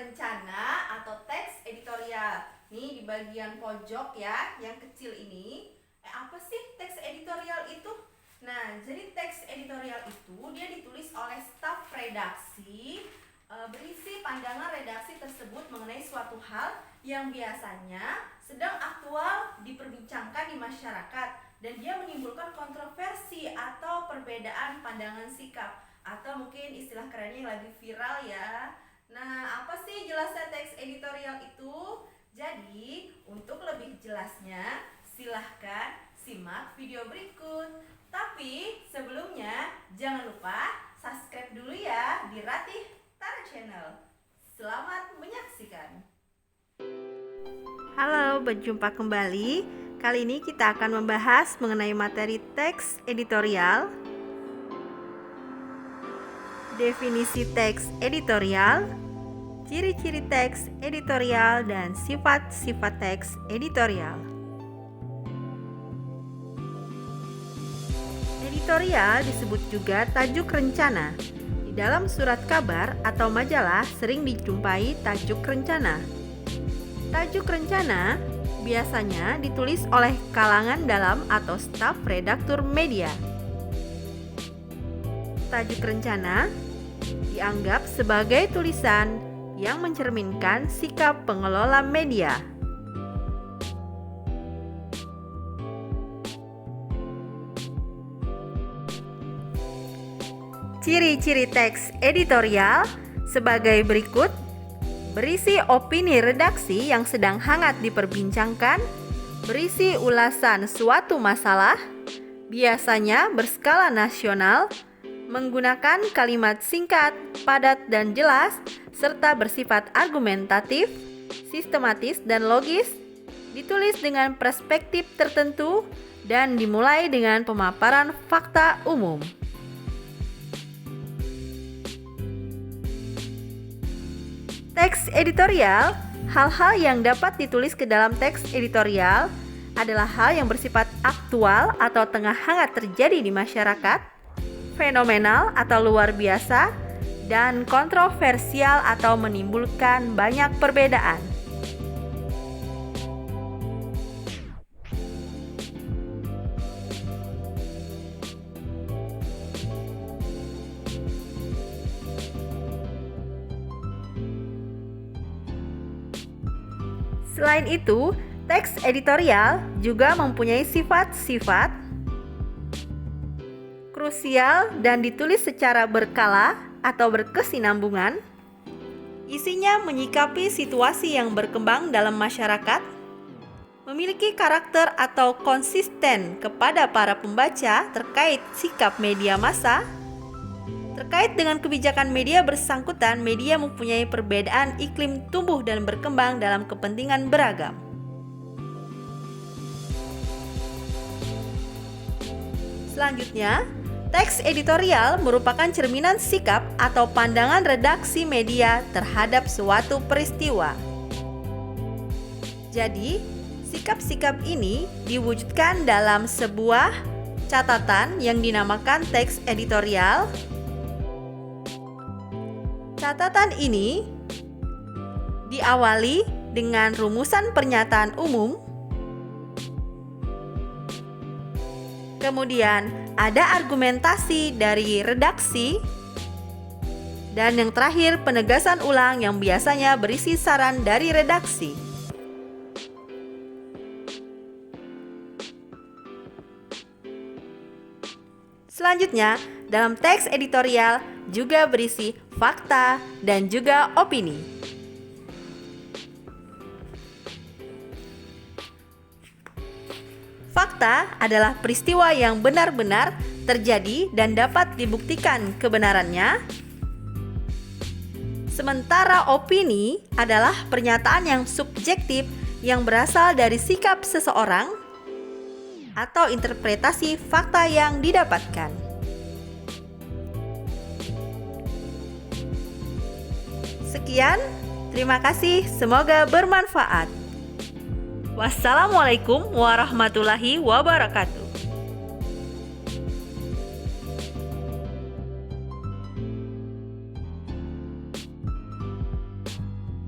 rencana atau teks editorial. Nih di bagian pojok ya, yang kecil ini. Apa sih teks editorial itu? Nah, jadi teks editorial itu dia ditulis oleh staf redaksi, berisi pandangan redaksi tersebut mengenai suatu hal yang biasanya sedang aktual diperbincangkan di masyarakat, dan dia menimbulkan kontroversi atau perbedaan pandangan sikap, atau mungkin istilah kerennya yang lagi viral ya. Nah, apa sih jelasnya teks editorial itu? Jadi, untuk lebih jelasnya, silahkan simak video berikut. Tapi sebelumnya, jangan lupa subscribe dulu ya di Ratih Tara Channel. Selamat menyaksikan. Halo, berjumpa kembali. Kali ini kita akan membahas mengenai materi teks editorial, definisi teks editorial, ciri-ciri teks editorial, dan sifat-sifat teks editorial. Editorial disebut juga tajuk rencana. Di dalam surat kabar atau majalah sering dijumpai tajuk rencana. Tajuk rencana biasanya ditulis oleh kalangan dalam atau staf redaktur media. Tajuk rencana dianggap sebagai tulisan yang mencerminkan sikap pengelola media. Ciri-ciri teks editorial sebagai berikut: berisi opini redaksi yang sedang hangat diperbincangkan, berisi ulasan suatu masalah, biasanya berskala nasional, menggunakan kalimat singkat, padat dan jelas, serta bersifat argumentatif, sistematis dan logis, ditulis dengan perspektif tertentu, dan dimulai dengan pemaparan fakta umum. Teks editorial, hal-hal yang dapat ditulis ke dalam teks editorial adalah hal yang bersifat aktual atau tengah hangat terjadi di masyarakat, fenomenal atau luar biasa, dan kontroversial atau menimbulkan banyak perbedaan. Selain itu, teks editorial juga mempunyai sifat-sifat krusial dan ditulis secara berkala atau berkesinambungan. Isinya menyikapi situasi yang berkembang dalam masyarakat, memiliki karakter atau konsisten kepada para pembaca terkait sikap media massa. Terkait dengan kebijakan media bersangkutan, media mempunyai perbedaan iklim tumbuh dan berkembang dalam kepentingan beragam. Selanjutnya, teks editorial merupakan cerminan sikap atau pandangan redaksi media terhadap suatu peristiwa. Jadi, sikap-sikap ini diwujudkan dalam sebuah catatan yang dinamakan teks editorial. Catatan ini diawali dengan rumusan pernyataan umum, kemudian ada argumentasi dari redaksi, dan yang terakhir penegasan ulang yang biasanya berisi saran dari redaksi. Selanjutnya, dalam teks editorial juga berisi fakta dan juga opini. Fakta adalah peristiwa yang benar-benar terjadi dan dapat dibuktikan kebenarannya. Sementara opini adalah pernyataan yang subjektif yang berasal dari sikap seseorang atau interpretasi fakta yang didapatkan. Sekian, terima kasih, semoga bermanfaat. Wassalamualaikum warahmatullahi wabarakatuh.